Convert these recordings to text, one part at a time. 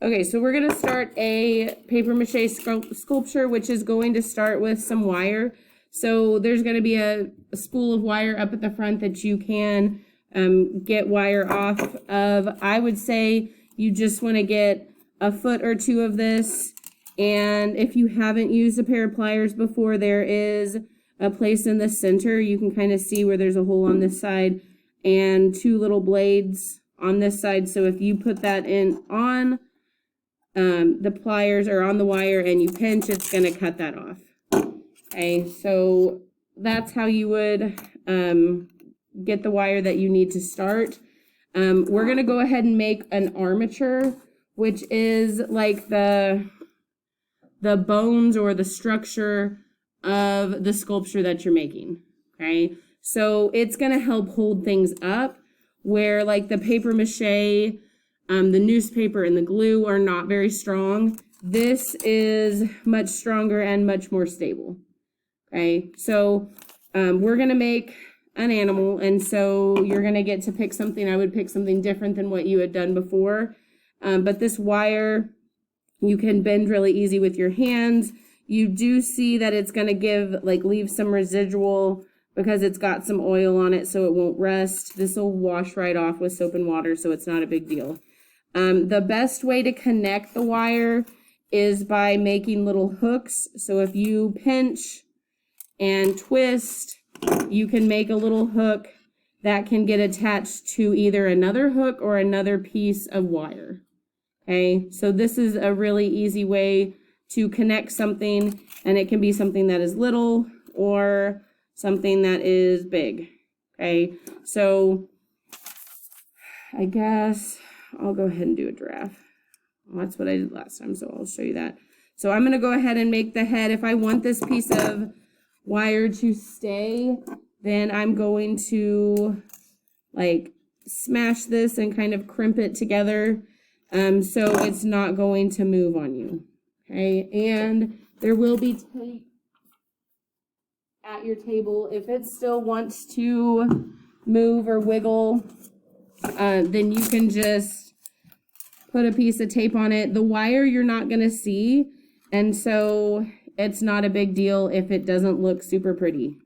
Okay, so we're gonna start a paper mache sculpture, which is going to start with some wire. So there's gonna be a spool of wire up at the front that you can get wire off of. I would say you just wanna get a foot or two of this. And if you haven't used a pair of pliers before, there is a place in the center. You can kind of see where there's a hole on this side and two little blades on this side. So if you put that in on the pliers or on the wire and you pinch, it's going to cut that off. Okay, so that's how you would get the wire that you need to start. We're going to go ahead and make an armature, which is like the bones or the structure of the sculpture that you're making. Okay, so it's going to help hold things up where like the paper mache, the newspaper and the glue are not very strong. This is much stronger and much more stable. Okay, so we're going to make an animal, and so you're going to get to pick something. I would pick something different than what you had done before, but this wire you can bend really easy with your hands. You do see that it's going to leave some residual because it's got some oil on it, so it won't rust. This will wash right off with soap and water, so it's not a big deal. The best way to connect the wire is by making little hooks. So if you pinch and twist, you can make a little hook that can get attached to either another hook or another piece of wire. Okay, so this is a really easy way to connect something, and it can be something that is little or something that is big. Okay, so I guess I'll go ahead and do a giraffe. Well, that's what I did last time, so I'll show you that. So I'm going to go ahead and make the head. If I want this piece of wire to stay, then I'm going to like smash this and kind of crimp it together. So it's not going to move on you, okay? And there will be tape at your table. If it still wants to move or wiggle, then you can just put a piece of tape on it. The wire you're not gonna see, and so it's not a big deal if it doesn't look super pretty,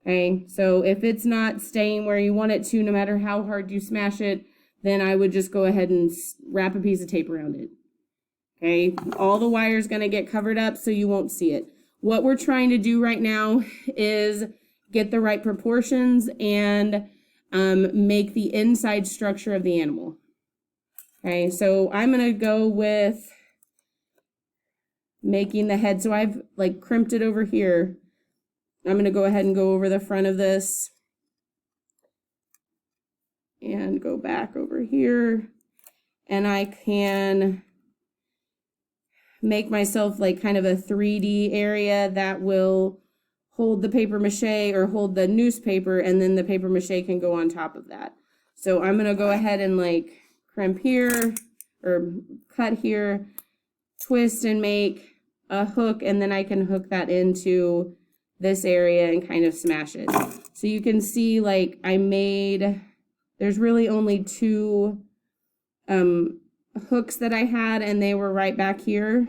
okay? So if it's not staying where you want it to, no matter how hard you smash it, then I would just go ahead and wrap a piece of tape around it. Okay, all the wire is going to get covered up so you won't see it. What we're trying to do right now is get the right proportions and make the inside structure of the animal. Okay, so I'm going to go with making the head. So I've like crimped it over here. I'm going to go ahead and go over the front of this and go back over here, and I can make myself like kind of a 3D area that will hold the paper mache or hold the newspaper, and then the paper mache can go on top of that. So I'm gonna go ahead and like crimp here or cut here, twist and make a hook, and then I can hook that into this area and kind of smash it. So you can see like there's really only two hooks that I had, and they were right back here.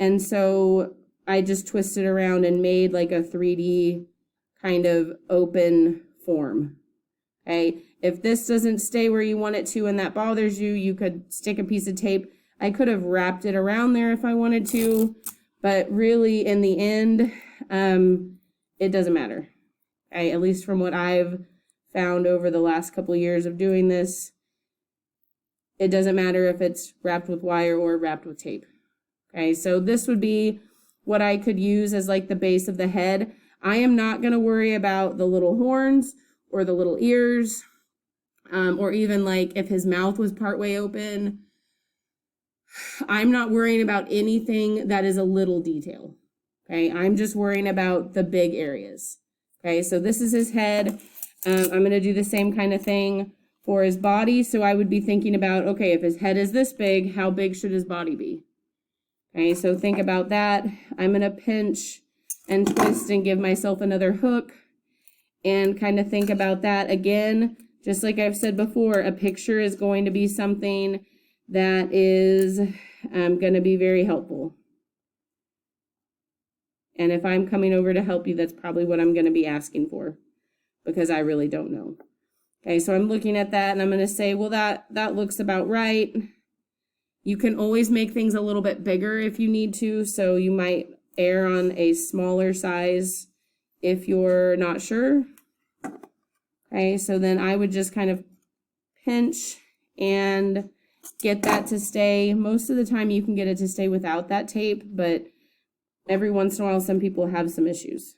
And so I just twisted around and made like a 3D kind of open form. Okay, if this doesn't stay where you want it to and that bothers you, you could stick a piece of tape. I could have wrapped it around there if I wanted to, but really in the end, it doesn't matter. Okay, at least from what I've found over the last couple of years of doing this, it doesn't matter if it's wrapped with wire or wrapped with tape. Okay, so this would be what I could use as like the base of the head. I am not going to worry about the little horns or the little ears, or even like if his mouth was partway open. I'm not worrying about anything that is a little detail. Okay, I'm just worrying about the big areas. Okay, so this is his head. I'm going to do the same kind of thing for his body. So I would be thinking about, okay, if his head is this big, how big should his body be? Okay, so think about that. I'm going to pinch and twist and give myself another hook and kind of think about that. Again, just like I've said before, a picture is going to be something that is going to be very helpful. And if I'm coming over to help you, that's probably what I'm going to be asking for, because I really don't know. Okay, so I'm looking at that and I'm going to say, well, that looks about right. You can always make things a little bit bigger if you need to, so you might err on a smaller size if you're not sure. Okay, so then I would just kind of pinch and get that to stay. Most of the time you can get it to stay without that tape, but every once in a while some people have some issues.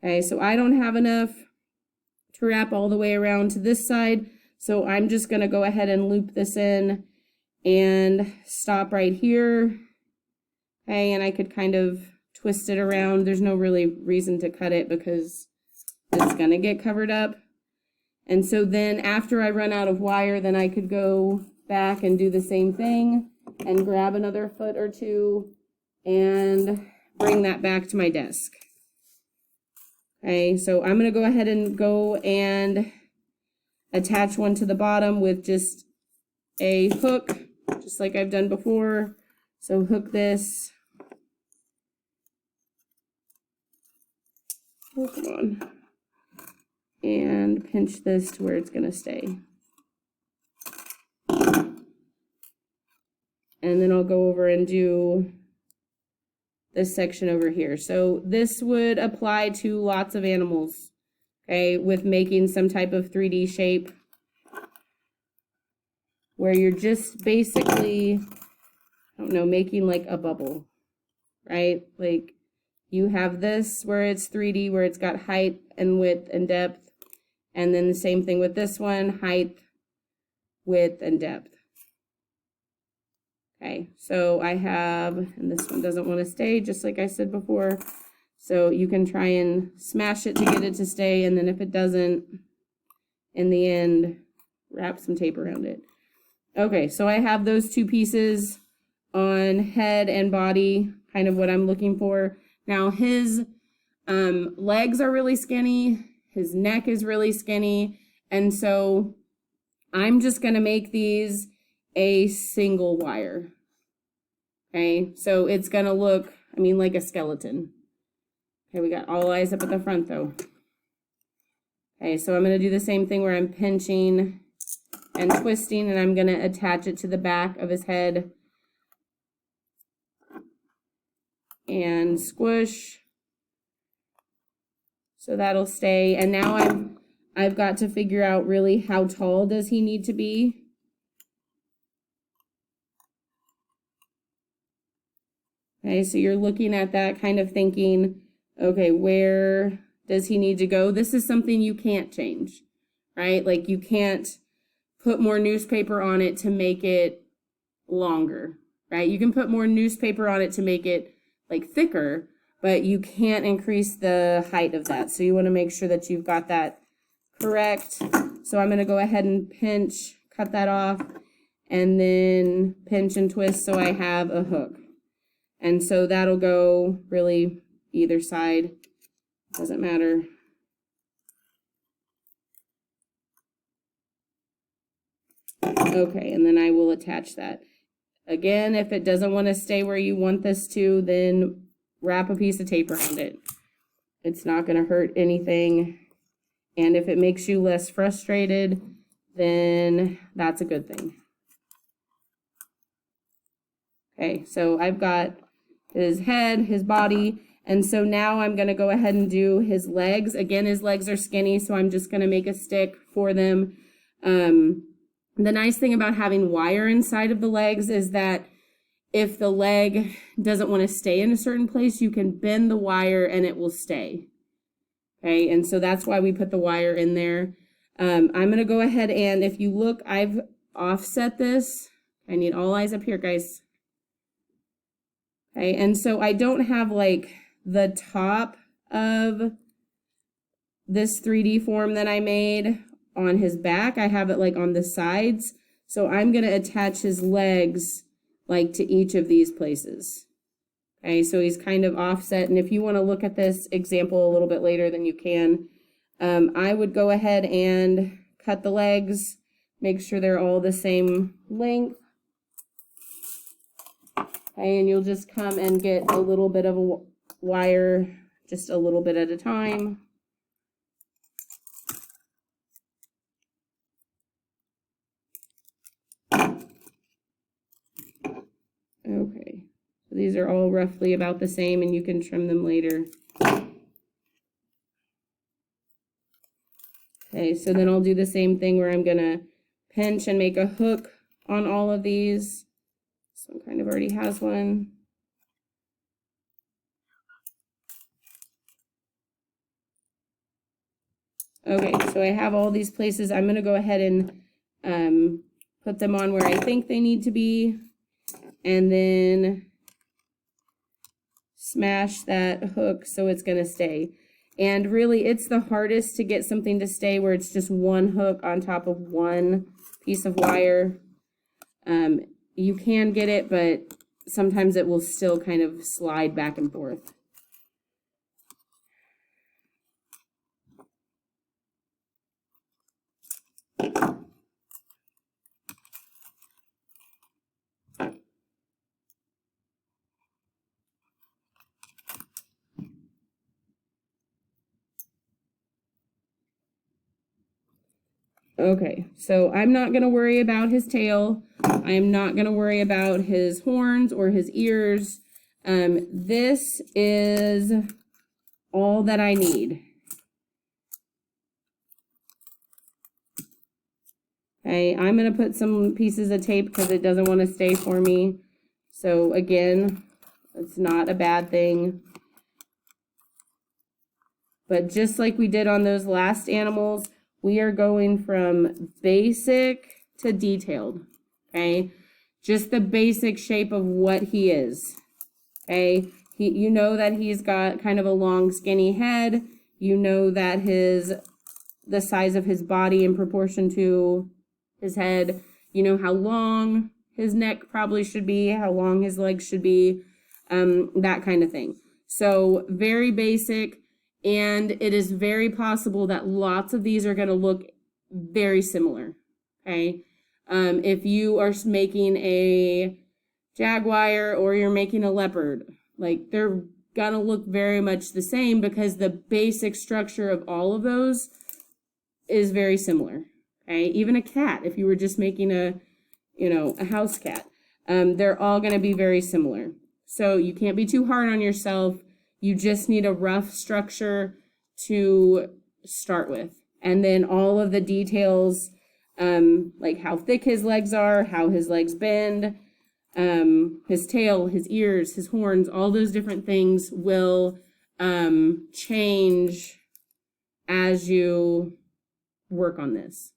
Okay, so I don't have enough to wrap all the way around to this side, so I'm just going to go ahead and loop this in and stop right here. Okay, and I could kind of twist it around. There's no really reason to cut it because it's going to get covered up. And so then after I run out of wire, then I could go back and do the same thing and grab another foot or two and bring that back to my desk. Okay, so I'm going to go ahead and attach one to the bottom with just a hook, just like I've done before. So hook this. Oh, come on. And pinch this to where it's going to stay. And then I'll go over and do this section over here. So this would apply to lots of animals, okay, with making some type of 3D shape where you're just basically, I don't know, making like a bubble, right? Like you have this where it's 3D, where it's got height and width and depth. And then the same thing with this one, height, width, and depth. Okay, so I have, and this one doesn't want to stay, just like I said before. So you can try and smash it to get it to stay, and then if it doesn't, in the end, wrap some tape around it. Okay, so I have those two pieces on head and body, kind of what I'm looking for. Now his legs are really skinny, his neck is really skinny, and so I'm just going to make these a single wire. Okay, so it's going to look, I mean, like a skeleton. Okay, we got all eyes up at the front though. Okay, so I'm going to do the same thing where I'm pinching and twisting, and I'm going to attach it to the back of his head and squish. So that'll stay. And now I've got to figure out really how tall does he need to be. Okay, so you're looking at that, kind of thinking, okay, where does he need to go? This is something you can't change, right? Like you can't put more newspaper on it to make it longer, right? You can put more newspaper on it to make it like thicker, but you can't increase the height of that. So you want to make sure that you've got that correct. So I'm going to go ahead and pinch, cut that off, and then pinch and twist so I have a hook. And so that'll go really either side, doesn't matter. Okay, and then I will attach that. Again, if it doesn't want to stay where you want this to, then wrap a piece of tape around it. It's not going to hurt anything. And if it makes you less frustrated, then that's a good thing. Okay, so I've got his head, his body, and so now I'm going to go ahead and do his legs. Again, his legs are skinny, so I'm just going to make a stick for them. The nice thing about having wire inside of the legs is that if the leg doesn't want to stay in a certain place, you can bend the wire and it will stay. Okay, and so that's why we put the wire in there. I'm going to go ahead and, if you look, I've offset this. I need all eyes up here, guys. Okay, and so I don't have like the top of this 3D form that I made on his back. I have it like on the sides. So I'm going to attach his legs like to each of these places. Okay, so he's kind of offset. And if you want to look at this example a little bit later, then you can. I would go ahead and cut the legs, make sure they're all the same length. Okay, and you'll just come and get a little bit of a wire, just a little bit at a time. Okay, so these are all roughly about the same, and you can trim them later. Okay, so then I'll do the same thing where I'm gonna pinch and make a hook on all of these. This one kind of already has one. Okay, so I have all these places. I'm gonna go ahead and put them on where I think they need to be, and then smash that hook so it's gonna stay. And really, it's the hardest to get something to stay where it's just one hook on top of one piece of wire. You can get it, but sometimes it will still kind of slide back and forth. Okay, so I'm not going to worry about his tail. I'm not going to worry about his horns or his ears. This is all that I need. Okay, I'm going to put some pieces of tape because it doesn't want to stay for me. So again, it's not a bad thing. But just like we did on those last animals, we are going from basic to detailed, okay? Just the basic shape of what he is, okay? You know that he's got kind of a long, skinny head. You know that the size of his body in proportion to his head. You know how long his neck probably should be, how long his legs should be, that kind of thing. So very basic. And it is very possible that lots of these are going to look very similar, okay? If you are making a jaguar or you're making a leopard, like they're going to look very much the same because the basic structure of all of those is very similar, okay? Even a cat, if you were just making a house cat, they're all going to be very similar. So you can't be too hard on yourself. You just need a rough structure to start with. And then all of the details, like how thick his legs are, how his legs bend, his tail, his ears, his horns, all those different things will change as you work on this.